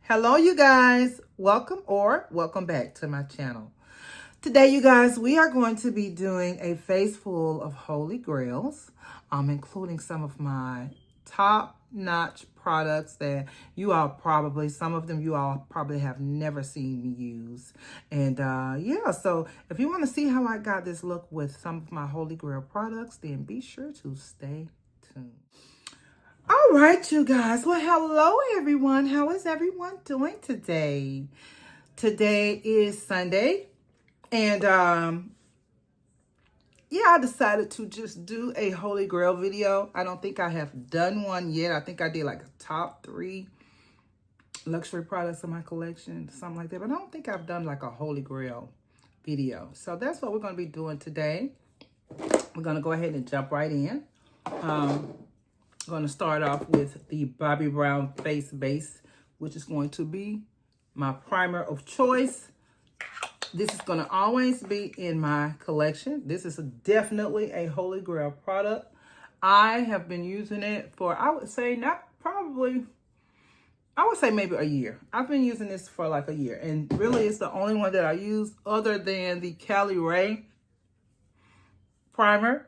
Hello, you guys. Welcome back to my channel. Today, you guys, we are going to be doing a face full of Holy Grails, including some of my top-notch products that some of them you all probably have never seen me use. And yeah, so if you want to see how I got this look with some of my Holy Grail products, then be sure to stay tuned. All right, you guys. Well, hello, everyone. How is everyone doing today? Today is Sunday. And yeah, I decided to just do a Holy Grail video. I don't think I have done one yet. I think I did like a top 3 luxury products in my collection, something like that. But I don't think I've done like a Holy Grail video. So that's what we're going to be doing today. We're going to go ahead and jump right in. I'm going to start off with the Bobbi Brown Face Base, which is going to be my primer of choice. This is going to always be in my collection. This is definitely a Holy Grail product. I have been using it for, I would say maybe a year. I've been using this for like a year. And really, it's the only one that I use other than the Cali Ray primer.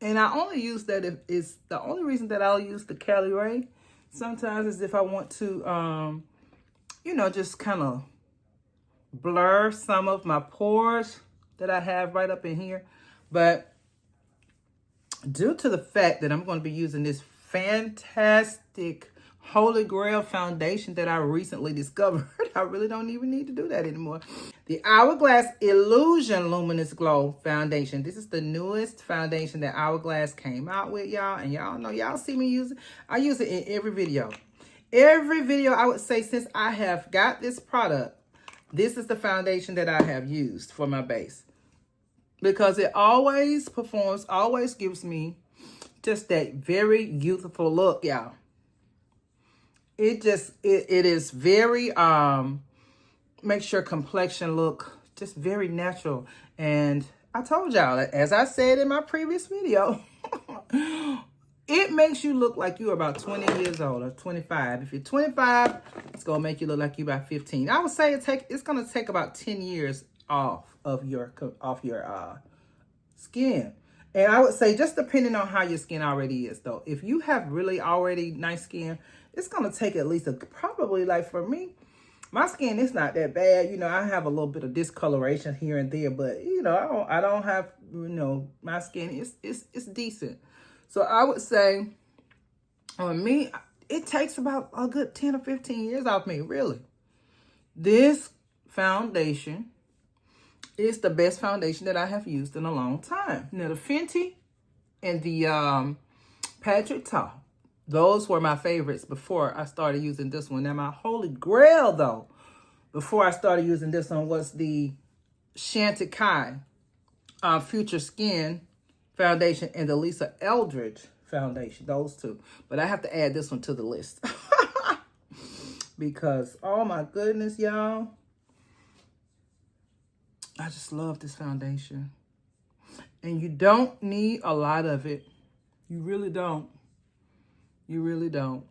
And I only use that if it's the only reason that I'll use the Cali Ray sometimes is if I want to, just kind of blur some of my pores that I have right up in here. But due to the fact that I'm going to be using this fantastic Holy Grail foundation that I recently discovered, I really don't even need to do that anymore. The Hourglass Illusion Luminous Glow Foundation. This is the newest foundation that Hourglass came out with, y'all. And y'all know, y'all see me use it. I use it in every video. Every video, I would say, since I have got this product, this is the foundation that I have used for my base. Because it always performs, always gives me just that very youthful look, y'all. It is very, makes your complexion look just very natural. And I told y'all, as I said in my previous video, it makes you look like you're about 20 years old or 25. If you're 25, it's going to make you look like you're about 15. I would say it's going to take about 10 years off of your skin. And I would say just depending on how your skin already is, though. If you have really already nice skin, it's going to take at least probably like for me, my skin is not that bad. You know, I have a little bit of discoloration here and there, but I don't have, my skin it's decent. So I would say on me, it takes about a good 10 or 15 years off me, really. This foundation is the best foundation that I have used in a long time. Now, the Fenty and the Patrick Ta, those were my favorites before I started using this one. Now, my Holy Grail, though, before I started using this one was the Chantecaille Future Skin Foundation and the Lisa Eldridge Foundation, those two. But I have to add this one to the list. Because, oh my goodness, y'all. I just love this foundation. And you don't need a lot of it. You really don't. You really don't.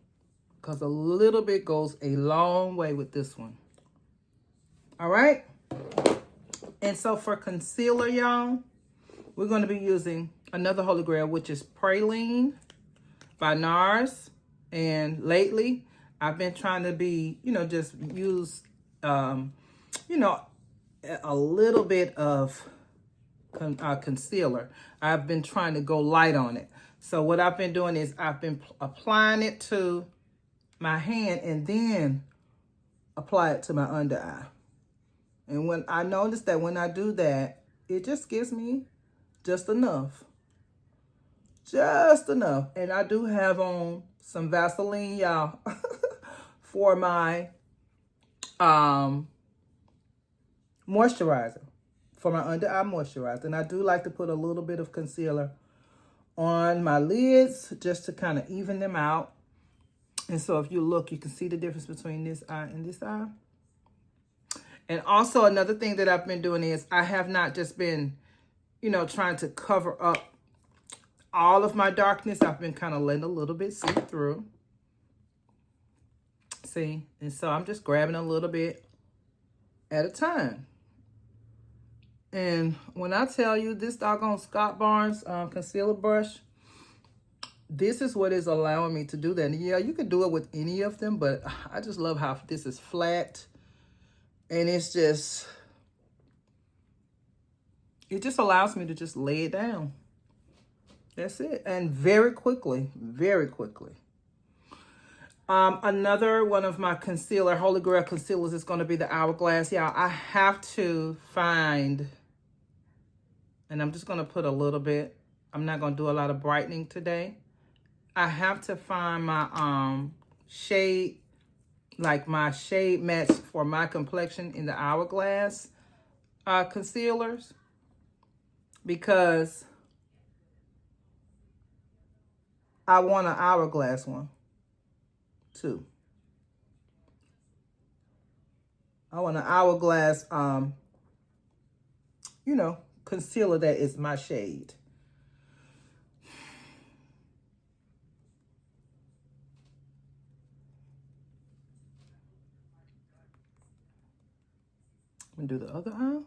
Because a little bit goes a long way with this one. All right? And so for concealer, y'all, we're going to be using another Holy Grail, which is Praline by NARS. And lately, I've been trying to be, just use, a little bit of concealer. I've been trying to go light on it. So what I've been doing is I've been applying it to my hand and then apply it to my under eye. And when I notice that when I do that, it just gives me just enough. Just enough. And I do have on some Vaseline, y'all, for my moisturizer, for my under eye moisturizer. And I do like to put a little bit of concealer on my lids just to kind of even them out. And so if you look, you can see the difference between this eye and this eye. And also another thing that I've been doing is I have not just been, trying to cover up all of my darkness. I've been kind of letting a little bit see through. See? And so I'm just grabbing a little bit at a time. And when I tell you this doggone Scott Barnes concealer brush, this is what is allowing me to do that. And yeah, you could do it with any of them, but I just love how this is flat. And it just allows me to just lay it down. That's it. And very quickly, very quickly. Another one of my concealer, Holy Grail concealers, is going to be the Hourglass. Y'all, I have to find, and I'm just going to put a little bit. I'm not going to do a lot of brightening today. I have to find my shade, like my shade match for my complexion in the Hourglass concealers, because I want an Hourglass one too. I want an Hourglass, you know, concealer that is my shade. I'm gonna do the other eye.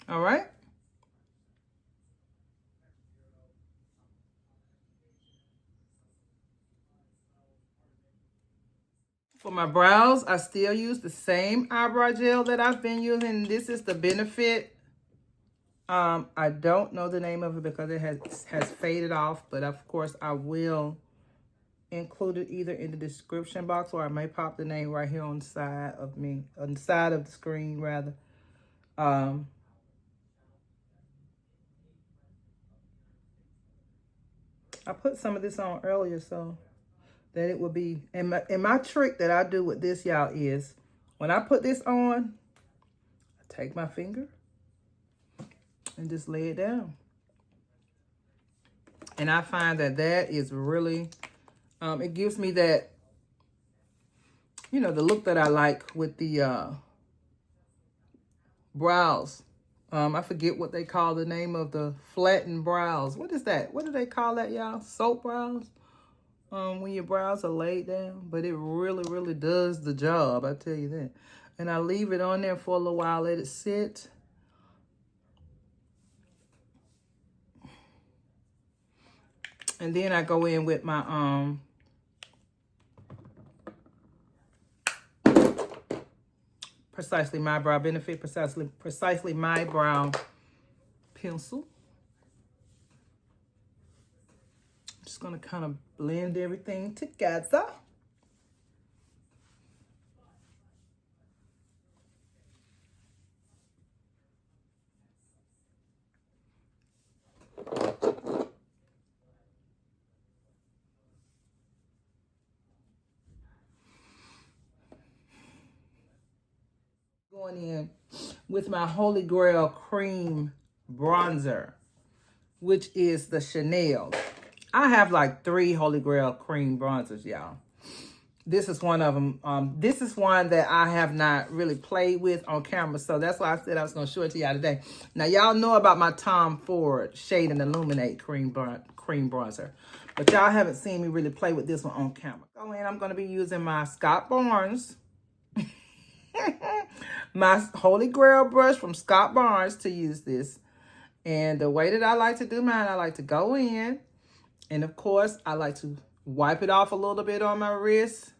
All right. For my brows, I still use the same eyebrow gel that I've been using. This is the Benefit. I don't know the name of it because it has faded off, but of course I will include it either in the description box, or I may pop the name right here on the side of me, on the side of the screen rather. I put some of this on earlier so that it would be, and my trick that I do with this, y'all, is when I put this on, I take my finger and just lay it down. And I find that that is really, it gives me that, you know, the look that I like with the brows. I forget what they call the name of the flattened brows. What is that? What do they call that, y'all? Soap brows? When your brows are laid down. But it really, really does the job, I tell you that. And I leave it on there for a little while, let it sit. And then I go in with my Precisely My Brow Benefit, Precisely My Brow pencil. Just gonna kind of blend everything together. Going in with my Holy Grail cream bronzer, which is the Chanel. I have like 3 Holy Grail cream bronzers, y'all. This is one of them. This is one that I have not really played with on camera, so that's why I said I was going to show it to y'all today. Now, y'all know about my Tom Ford Shade and Illuminate cream bronzer, but y'all haven't seen me really play with this one on camera. Go in, I'm going to be using my Scott Barnes, my Holy Grail brush from Scott Barnes to use this. And the way that I like to do mine, I like to go in, and of course, I like to wipe it off a little bit on my wrist.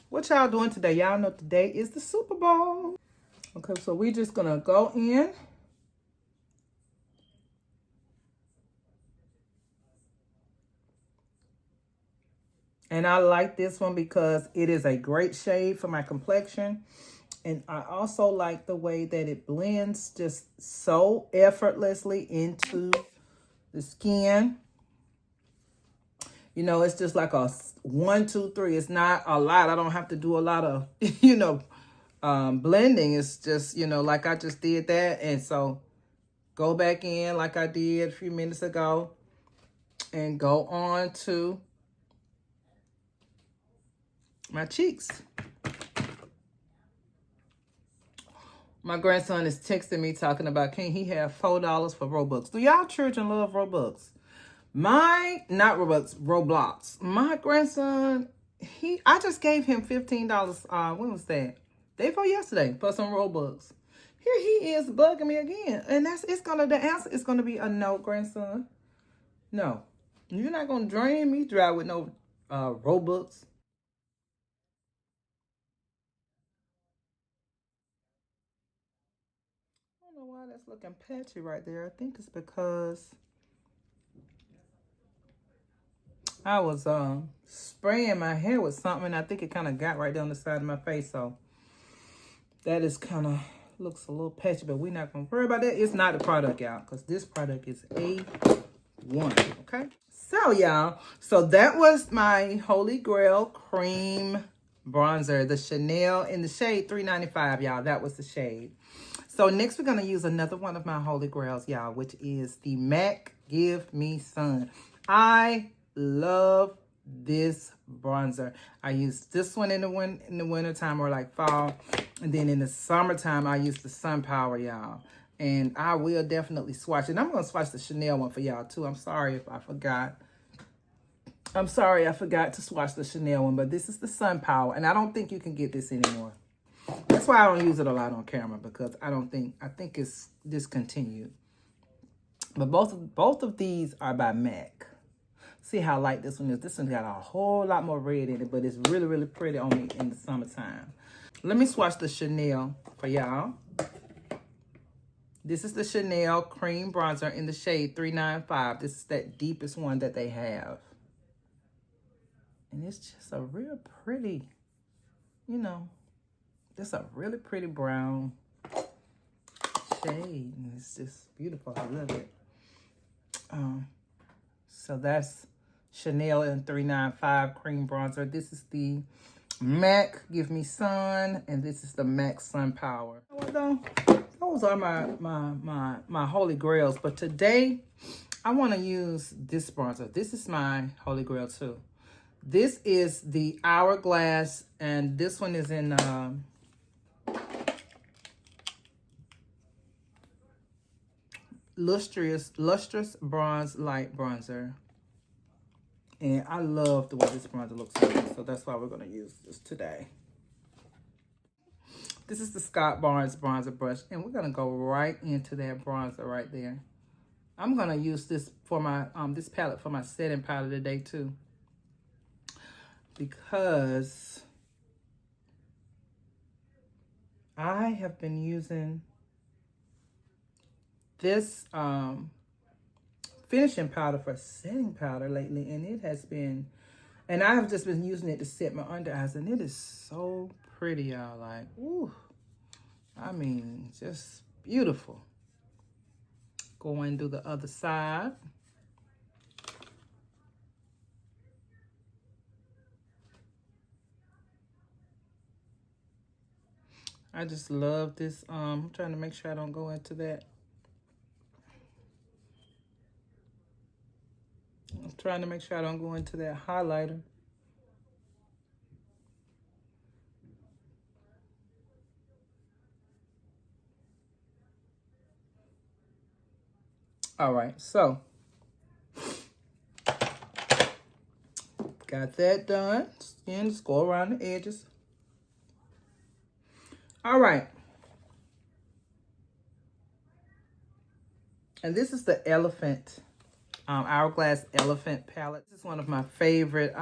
What y'all doing today? Y'all know today is the Super Bowl. Okay, so we're just gonna go in. And I like this one because it is a great shade for my complexion. And I also like the way that it blends just so effortlessly into the skin. You know, it's just like a 1, 2, 3. It's not a lot. I don't have to do a lot of, you know, blending. It's just, you know, like I just did that. And so go back in like I did a few minutes ago. and go on to my cheeks. My grandson is texting me talking about, can he have $4 for Robux? Do y'all children love Robux? Not Robux, Roblox. My grandson, I just gave him $15, when was that? Day before yesterday, for some Robux. Here he is bugging me again. And the answer is gonna be a no, grandson. No. You're not gonna drain me dry with no Robux. I don't know why that's looking patchy right there. I think it's because I was spraying my hair with something, and I think it kind of got right down the side of my face. So that is kind of looks a little patchy, but we're not gonna worry about that. It's not the product, y'all, because this product is A1. Okay. So y'all, so that was my Holy Grail cream bronzer, the Chanel in the shade 395, y'all. That was the shade. So next we're going to use another one of my Holy Grails, y'all, which is the MAC Give Me Sun. I love this bronzer. I use this one in the winter time or like fall. And then in the summertime, I use the Sun Power, y'all. And I will definitely swatch it. And I'm going to swatch the Chanel one for y'all, too. I'm sorry if I forgot. I'm sorry I forgot to swatch the Chanel one. But this is the Sun Power. And I don't think you can get this anymore. That's why I don't use it a lot on camera, because I think it's discontinued. But both of these are by MAC. See how light this one is. This one got a whole lot more red in it, but it's really, really pretty on me in the summertime. Let me swatch the Chanel for y'all. This is the Chanel cream bronzer in the shade 395. This is that deepest one that they have. And it's just a real pretty, you know, it's a really pretty brown shade. And it's just beautiful. I love it. So that's Chanel in 395 cream bronzer. This is the MAC Give Me Sun. And this is the MAC Sun Power. Those are my Holy Grails. But today, I want to use this bronzer. This is my Holy Grail too. This is the Hourglass. And this one is in... lustrous bronze light bronzer, and I love the way this bronzer looks on me, so that's why we're going to use this today. This is the Scott Barnes bronzer brush, and we're going to go right into that bronzer right there. I'm going to use this for my this palette for my setting powder today too, because I have been using this finishing powder for setting powder lately, and it has been, and I have just been using it to set my under eyes, and it is so pretty, y'all. Like, ooh, I mean, just beautiful. Go and do the other side. I just love this. I'm trying to make sure I don't go into that. I'm trying to make sure I don't go into that highlighter. All right, so got that done. Again, just go around the edges. All right. And this is the Elephant, Hourglass Elephant palette. This is one of my favorite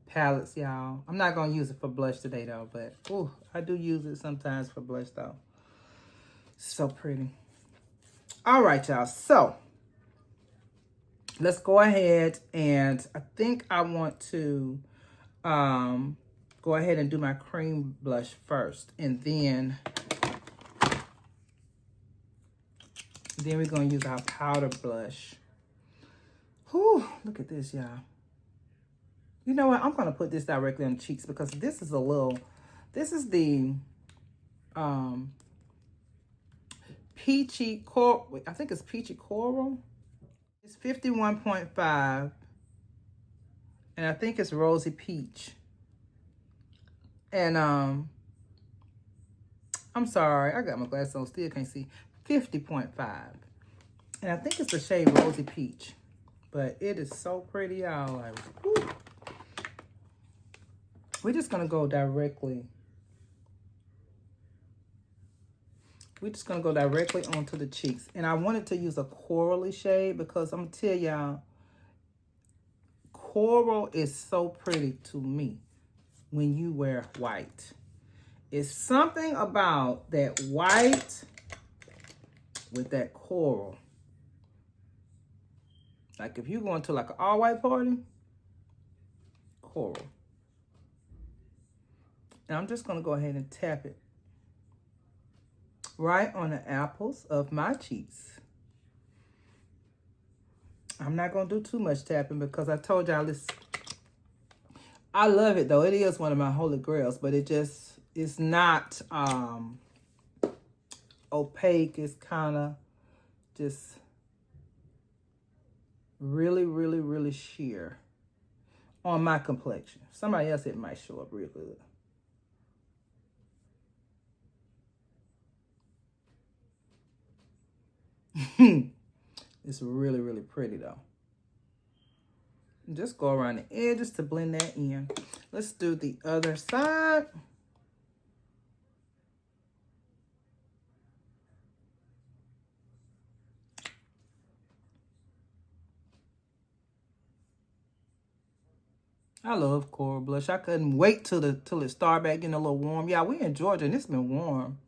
palettes, y'all. I'm not going to use it for blush today, though. But, ooh, I do use it sometimes for blush, though. So pretty. All right, y'all. So, let's go ahead. And I think I want to go ahead and do my cream blush first. And then we're going to use our powder blush. Whew, look at this, y'all. You know what? I'm going to put this directly on the cheeks because this is the peachy coral. I think it's peachy coral. It's 51.5. And I think it's Rosy Peach. And I'm sorry, I got my glasses on, still can't see. 50.5. And I think it's the shade Rosy Peach. But it is so pretty, y'all. Like, whew. We're just gonna go directly. We're just gonna go directly onto the cheeks. And I wanted to use a corally shade because I'm gonna tell y'all, coral is so pretty to me when you wear white. It's something about that white with that coral. Like if you're going to like an all-white party, coral. And I'm just going to go ahead and tap it right on the apples of my cheeks. I'm not going to do too much tapping because I told y'all this. I love it though. It is one of my holy grails, but it's not opaque. It's kind of just really, really, really sheer on my complexion. Somebody else, it might show up real good. It's really, really pretty though. Just go around the edges to blend that in. Let's do the other side. I love coral blush. I couldn't wait till it start back getting a little warm. Yeah, we in Georgia and it's been warm.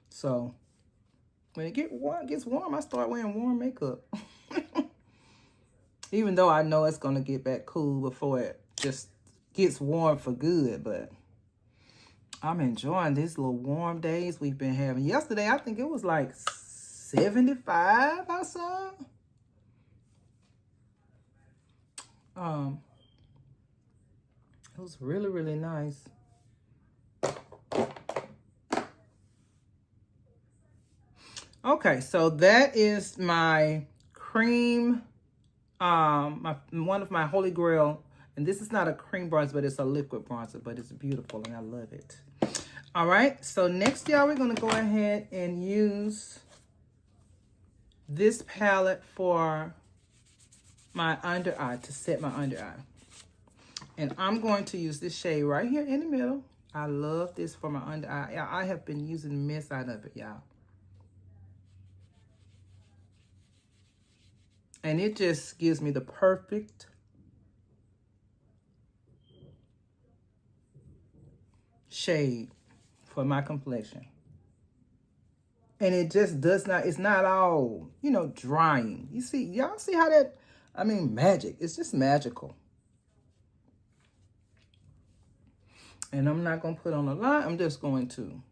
So when it gets warm, I start wearing warm makeup. Even though I know it's gonna get back cool before it just gets warm for good, but I'm enjoying these little warm days we've been having. Yesterday, I think it was like 75 outside. It was really, really nice. Okay, so that is my cream, one of my Holy Grail, and this is not a cream bronzer, but it's a liquid bronzer, but it's beautiful and I love it. All right, so next, y'all, we're gonna go ahead and use this palette for my under eye, to set my under eye. And I'm going to use this shade right here in the middle. I love this for my under eye. I have been using the mess out of it, y'all. And it just gives me the perfect shade for my complexion. And it just does not, it's not all, you know, drying. You see, y'all see how that, I mean, magic. It's just magical. And I'm not going to put on a lot. I'm just going to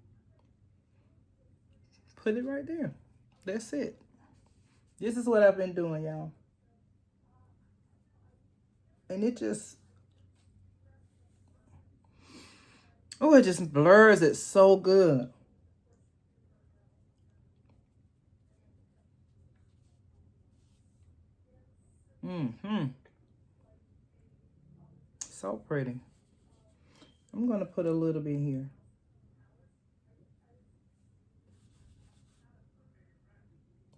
put it right there. That's it. This is what I've been doing, y'all. And it just, oh, it just blurs it so good. So pretty. I'm going to put a little bit here.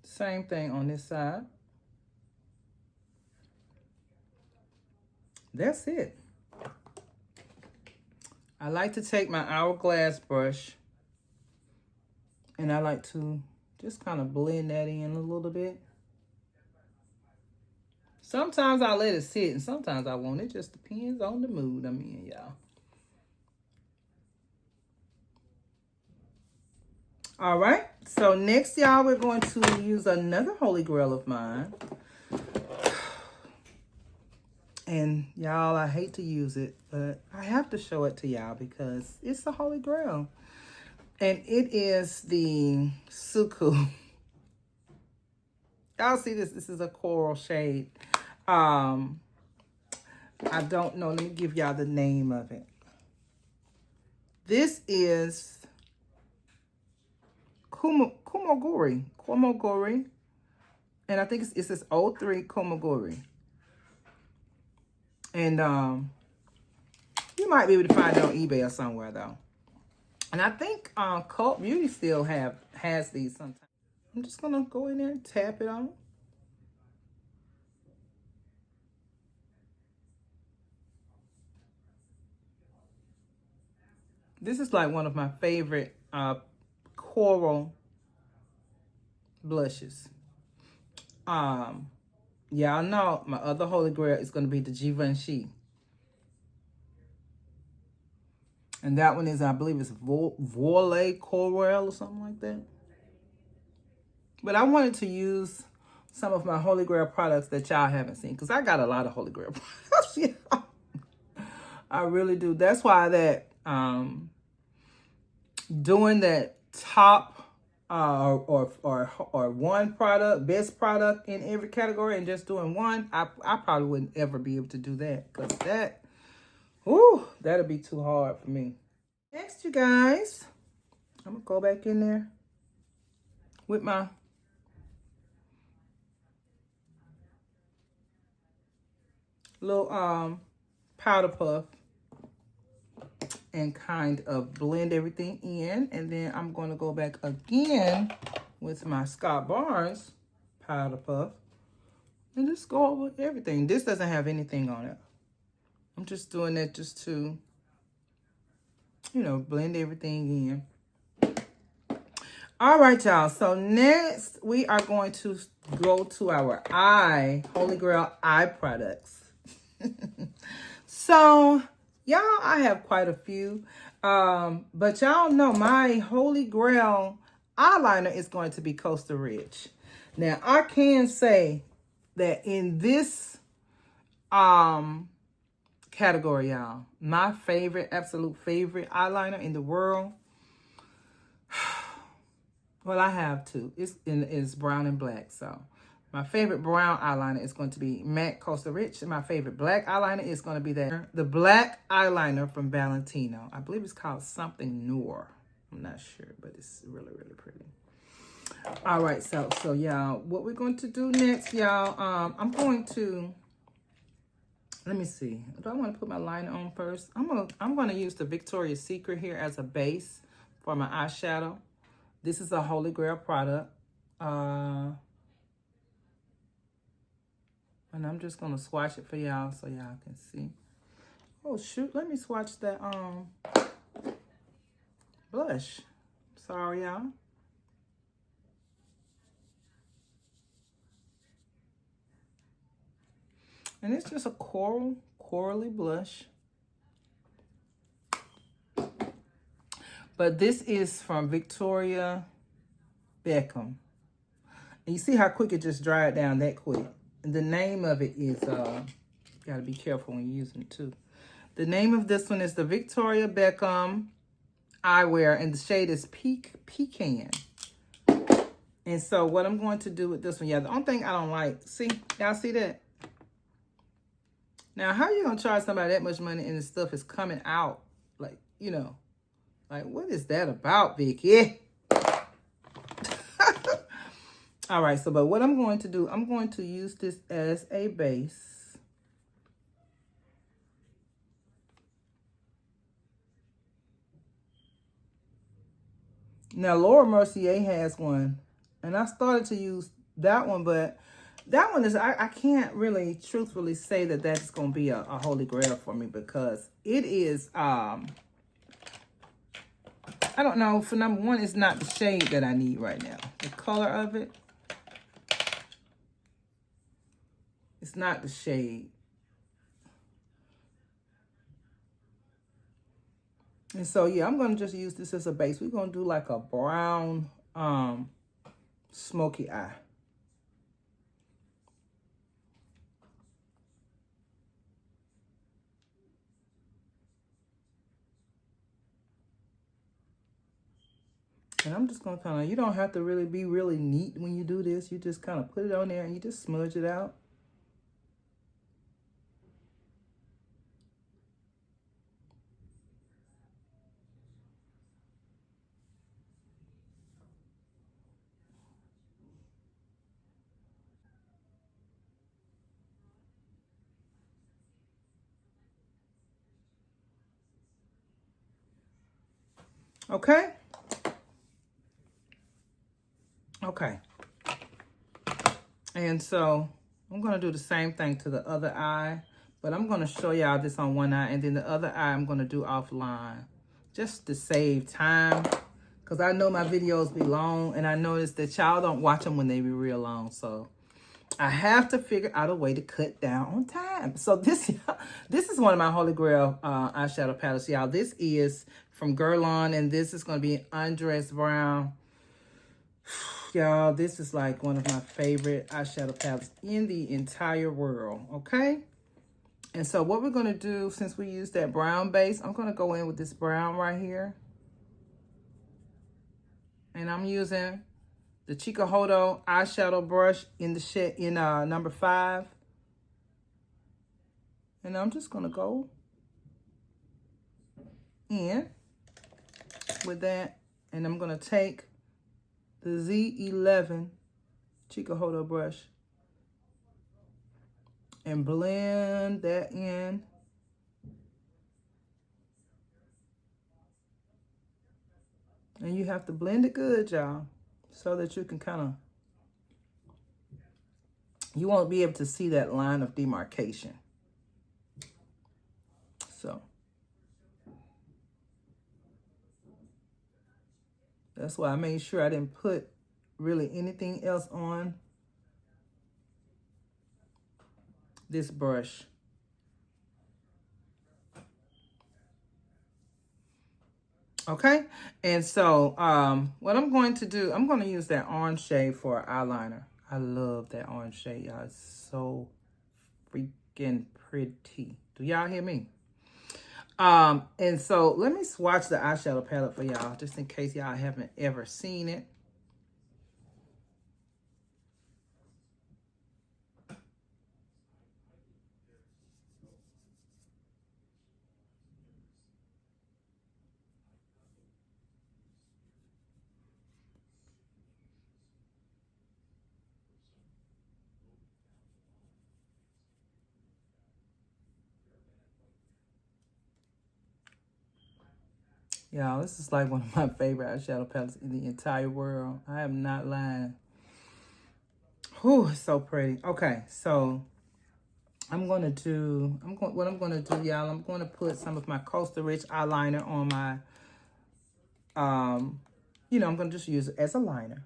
Same thing on this side. That's it. I like to take my hourglass brush and I like to just kind of blend that in a little bit. Sometimes I let it sit and sometimes I won't. It just depends on the mood I'm in, y'all. All right, so next, y'all, we're going to use another Holy Grail of mine. And y'all, I hate to use it, but I have to show it to y'all because it's the Holy Grail. And it is the Suku. Y'all see this? This is a coral shade. I don't know. Let me give y'all the name of it. This is Kumoguri. And I think it's this 03 Komaguri. And you might be able to find it on eBay or somewhere though. And I think Cult Beauty still has these sometimes. I'm just gonna go in there and tap it on. This is like one of my favorite coral blushes. Y'all know my other Holy Grail is going to be the Givenchy. And that one is, I believe it's Voile Coral or something like that. But I wanted to use some of my Holy Grail products that y'all haven't seen. Because I got a lot of Holy Grail products. Yeah. I really do. That's why that doing that top or one product, best product in every category, and just doing one, I probably wouldn't ever be able to do that, because that, whoo, that'd be too hard for me. Next, you guys, I'm gonna go back in there with my little powder puff and kind of blend everything in, and then I'm going to go back again with my Scott Barnes powder puff and just go over everything. This doesn't have anything on it. I'm just doing that just to, you know, blend everything in. All right, y'all. So next we are going to go to our Holy Grail eye products. So y'all, I have quite a few. But y'all know my Holy Grail eyeliner is going to be Coastal Ridge. Now, I can say that in this category, y'all, my favorite, absolute favorite eyeliner in the world, well, I have two. It's brown and black. So my favorite brown eyeliner is going to be MAC Coastal Ridge. And my favorite black eyeliner is going to be the black eyeliner from Valentino. I believe it's called something Noir. I'm not sure, but it's really, really pretty. All right, so y'all, what we're going to do next, y'all, I'm going to, let me see. Do I want to put my liner on first? I'm going to use the Victoria's Secret here as a base for my eyeshadow. This is a Holy Grail product. And I'm just going to swatch it for y'all so y'all can see. Oh, shoot. Let me swatch that blush. Sorry, y'all. And it's just a corally blush. But this is from Victoria Beckham. And you see how quick it just dried down that quick. And the name of it is, gotta be careful when you're using it too. The name of this one is the Victoria Beckham Eyewear, and the shade is Pecan. And so what I'm going to do with this one, yeah, the only thing I don't like, see, y'all see that? Now, how are you going to charge somebody that much money and the stuff is coming out? Like, you know, like, what is that about, Vicky? All right, so, but what I'm going to do, I'm going to use this as a base. Now, Laura Mercier has one, and I started to use that one, but that one is, I can't really truthfully say that that's going to be a Holy Grail for me, because it is, I don't know, for number one, it's not the shade that I need right now. The color of it, it's not the shade. And so, yeah, I'm going to just use this as a base. We're going to do like a brown, smoky eye. And I'm just going to kind of, you don't have to really be really neat when you do this. You just kind of put it on there and you just smudge it out. Okay? Okay. And so I'm going to do the same thing to the other eye. But I'm going to show y'all this on one eye. And then the other eye I'm going to do offline. Just to save time. Because I know my videos be long. And I notice that y'all don't watch them when they be real long. So I have to figure out a way to cut down on time. So this is one of my Holy Grail eyeshadow palettes, y'all. This is from Guerlain. And this is going to be an undressed brown. Y'all, this is like one of my favorite eyeshadow palettes in the entire world, okay? And so what we're going to do, since we use that brown base, I'm going to go in with this brown right here. And I'm using the Chikuhodo eyeshadow brush in the shade in number 5. And I'm just going to go in with that. And I'm going to take the Z11 Chikuhodo brush and blend that in. And you have to blend it good, y'all, so that you can kind of, you won't be able to see that line of demarcation. So that's why I made sure I didn't put really anything else on this brush. Okay, and so what I'm going to do, I'm going to use that orange shade for eyeliner. I love that orange shade, y'all. It's so freaking pretty. Do y'all hear me? And so let me swatch the eyeshadow palette for y'all, just in case y'all haven't ever seen it. Y'all, this is like one of my favorite eyeshadow palettes in the entire world. I am not lying. Whew, it's so pretty. Okay, so what I'm gonna do, y'all, I'm gonna put some of my Coastal Rich eyeliner on my, I'm gonna just use it as a liner.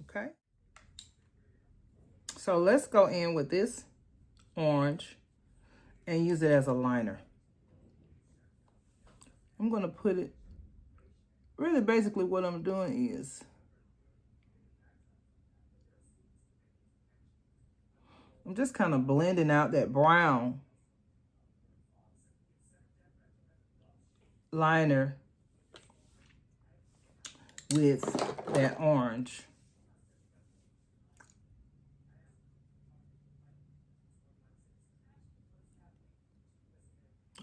Okay. So let's go in with this orange and use it as a liner. I'm gonna put it, really basically what I'm doing is, I'm just kind of blending out that brown liner with that orange.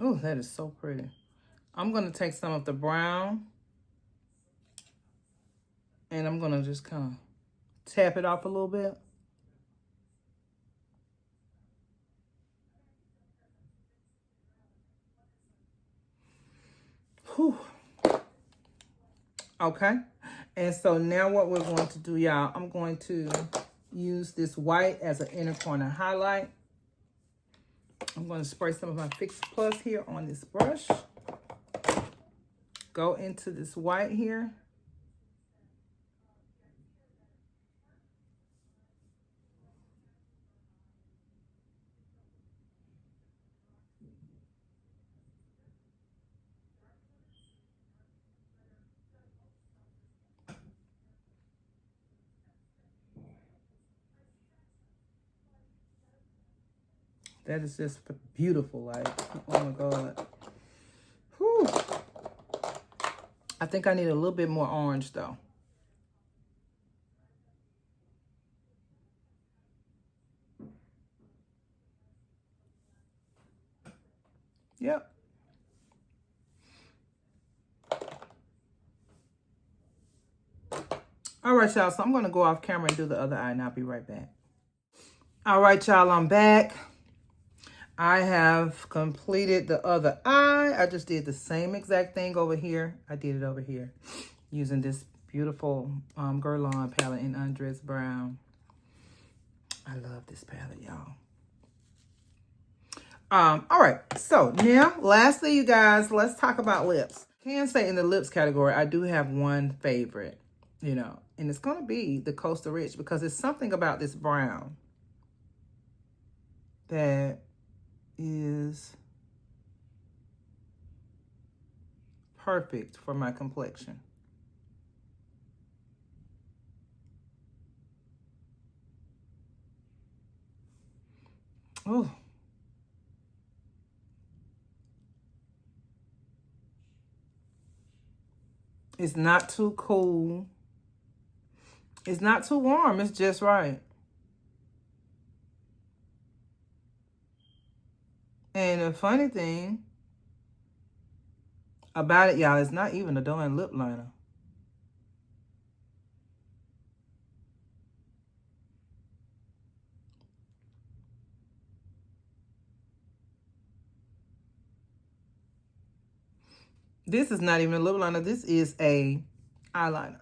Oh, that is so pretty. I'm going to take some of the brown and I'm going to just kind of tap it off a little bit. Whew. Okay. And so now what we're going to do, y'all, I'm going to use this white as an inner corner highlight. I'm going to spray some of my Fix Plus here on this brush. Go into this white here. That is just beautiful, like, oh my God. Whew. I think I need a little bit more orange though. Yep. All right, y'all, so I'm going to go off camera and do the other eye and I'll be right back. All right, y'all, I'm back. I have completed the other eye. I just did the same exact thing over here. I did it over here using this beautiful Guerlain palette in Undressed Brown. I love this palette, y'all. All right, so now, lastly, you guys, let's talk about lips. I can say in the lips category, I do have one favorite, you know, and it's going to be the Coastal Rich because it's something about this brown that is perfect for my complexion. Oh. It's not too cool. It's not too warm. It's just right. And the funny thing about it, y'all, it's not even a darn lip liner. This is not even a lip liner. This is a eyeliner.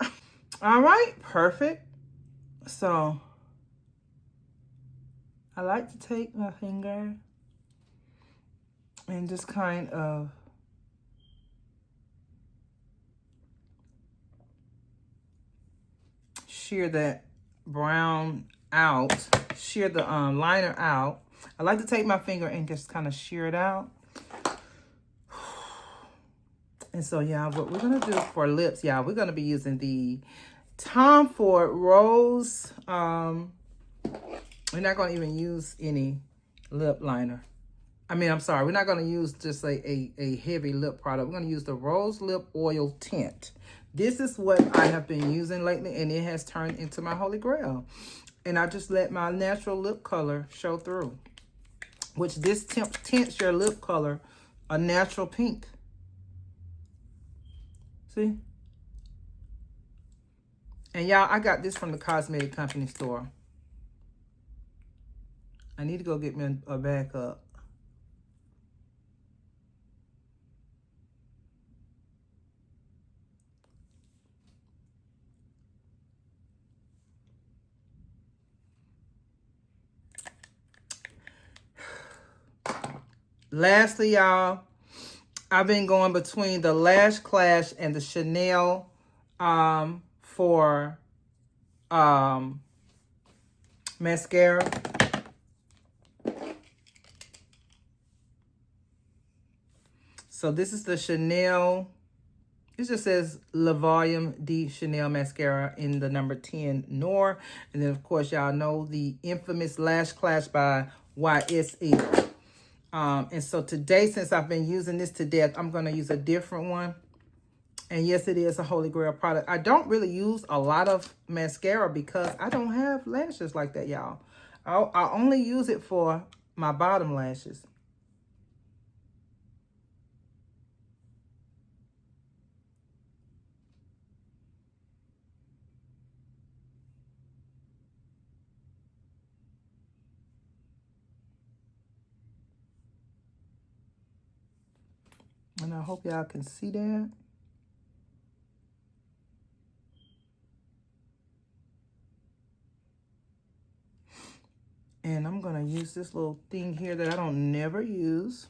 All right, perfect. So I like to take my finger and just kind of shear that brown out, shear the liner out. I like to take my finger and just kind of shear it out. And so, yeah, what we're going to do for lips, y'all, we're going to be using the Tom Ford Rose. We're not going to even use any lip liner. I'm sorry. We're not going to use just a heavy lip product. We're going to use the Rose Lip Oil Tint. This is what I have been using lately, and it has turned into my Holy Grail. And I just let my natural lip color show through, which this tints your lip color a natural pink. See? And y'all, I got this from the cosmetic company store. I need to go get me a backup. Lastly, y'all, I've been going between the Lash Clash and the Chanel for mascara. So this is the Chanel. It just says Le Volume de Chanel Mascara in the number 10 Noir. And then, of course, y'all know the infamous Lash Clash by YSL. And so today, since I've been using this to death, I'm going to use a different one. And yes, it is a Holy Grail product. I don't really use a lot of mascara because I don't have lashes like that, y'all. I only use it for my bottom lashes. And I hope y'all can see that. And I'm going to use this little thing here that I don't never use.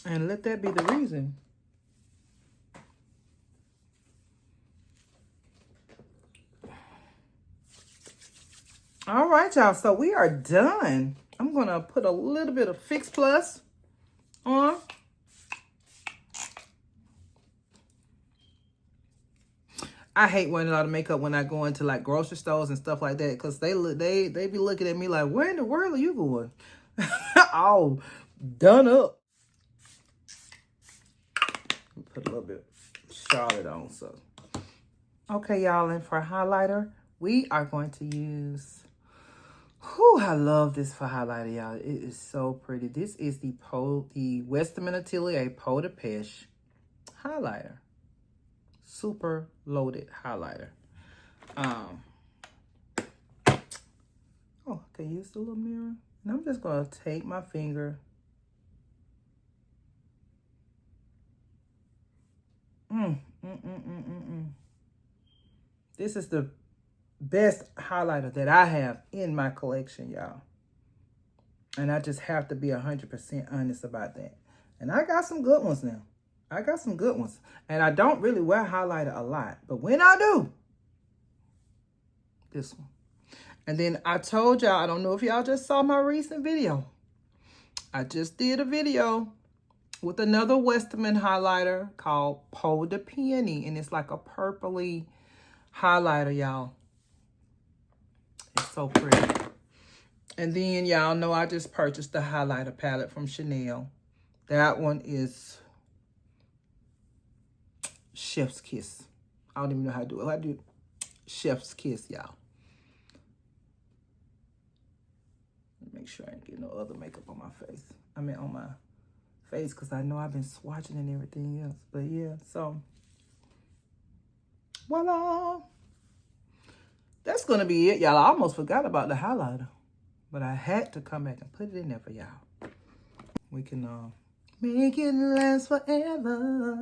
And let that be the reason. All right, y'all. So we are done. I'm going to put a little bit of Fix Plus on. I hate wearing a lot of makeup when I go into like grocery stores and stuff like that because they be looking at me like, where in the world are you going? All done up. Put a little bit of Charlotte on. So okay, y'all, and for highlighter, we are going to use, whew, I love this for highlighter, y'all. It is so pretty. This is the Western Atelier Peau de Pêche highlighter. Super loaded highlighter. Oh, I can use the little mirror. And I'm just going to take my finger. This is the best highlighter that I have in my collection, y'all. And I just have to be 100% honest about that. And I got some good ones now. I got some good ones. And I don't really wear highlighter a lot. But when I do, this one. And then I told y'all, I don't know if y'all just saw my recent video. I just did a video with another Westerman highlighter called Peau de Peony. And it's like a purpley highlighter, y'all. It's so pretty. And then y'all know I just purchased the highlighter palette from Chanel. That one is Chef's Kiss. I don't even know how to do it. I do Chef's Kiss, y'all. Make sure I ain't get no other makeup on my face. I mean on my face, because I know I've been swatching and everything else. But yeah, so voila. That's going to be it, y'all. I almost forgot about the highlighter. But I had to come back and put it in there for y'all. We can make it last forever.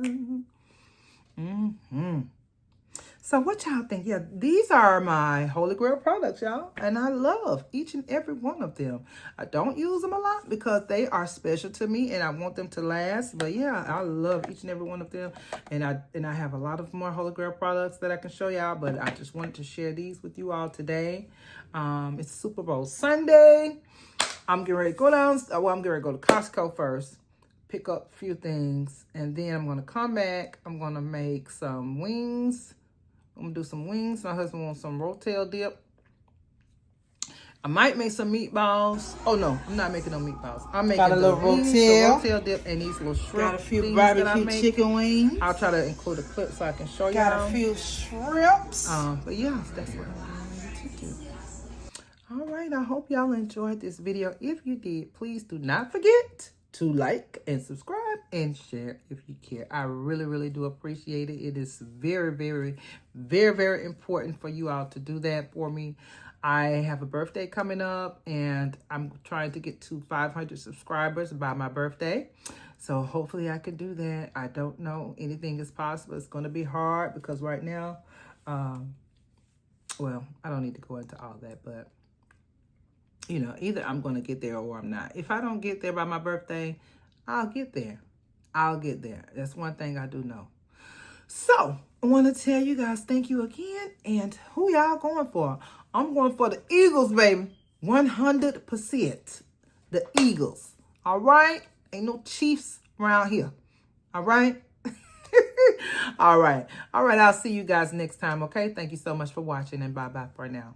So what y'all think? Yeah, these are my Holy Grail products, y'all. And I love each and every one of them. I don't use them a lot because they are special to me and I want them to last. But yeah, I love each and every one of them. And I have a lot of more Holy Grail products that I can show y'all. But I just wanted to share these with you all today. It's Super Bowl Sunday. I'm getting ready to go down. Well, I'm getting ready to go to Costco first. Pick up a few things. And then I'm going to come back. I'm going to make some wings. I'm going to do some wings. My husband wants some rotel dip. I might make some meatballs. Oh, no. I'm not making no meatballs. I'm making a little rotel dip and these little shrimp. Got a few barbecue chicken wings. I'll try to include a clip so I can show you. Got a few shrimps. But yeah, that's what I wanted to do. All right. I hope y'all enjoyed this video. If you did, please do not forget to like and subscribe and share if you care. I really, really do appreciate it. It is very, very, very, very important for you all to do that for me. I have a birthday coming up and I'm trying to get to 500 subscribers by my birthday. So hopefully I can do that. I don't know. Anything is possible. It's going to be hard because right now, well, I don't need to go into all that, but you know, either I'm going to get there or I'm not. If I don't get there by my birthday, I'll get there. I'll get there. That's one thing I do know. So, I want to tell you guys thank you again. And who y'all going for? I'm going for the Eagles, baby. 100%. The Eagles. All right? Ain't no Chiefs around here. All right? All right. All right. I'll see you guys next time, okay? Thank you so much for watching and bye-bye for now.